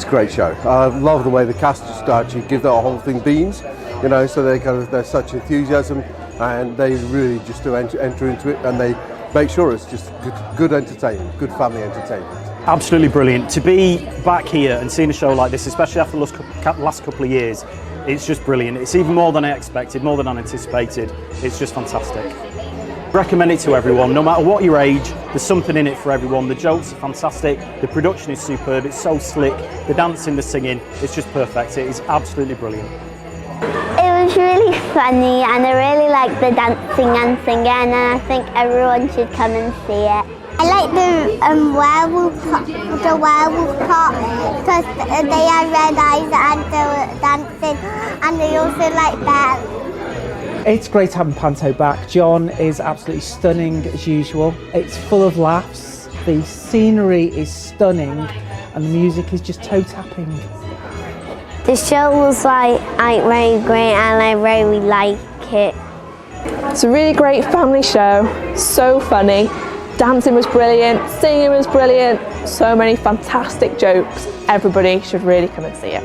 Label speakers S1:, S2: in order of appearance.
S1: It's a great show. I love the way the cast just actually give the whole thing beans, you know, so there's such enthusiasm, and they really just do enter into it, and they make sure it's just good entertainment, good family entertainment.
S2: Absolutely brilliant. To be back here and seeing a show like this, especially after the last couple of years, it's just brilliant. It's even more than I expected, more than I anticipated. It's just fantastic. Recommend it to everyone, no matter what your age. There's something in it for everyone. The jokes are fantastic, the production is superb, it's so slick, the dancing, the singing, it's just perfect. It is absolutely brilliant.
S3: It was really funny, and I really like the dancing and singing, and I think everyone should come and see it. I like the werewolf part because they had red eyes and they were dancing, and they also like bears.
S4: It's great having Panto back. John is absolutely stunning as usual. It's full of laughs, the scenery is stunning, and the music is just toe-tapping.
S3: The show was like very great, and I really like it.
S5: It's a really great family show, so funny. Dancing was brilliant, singing was brilliant, so many fantastic jokes. Everybody should really come and see it.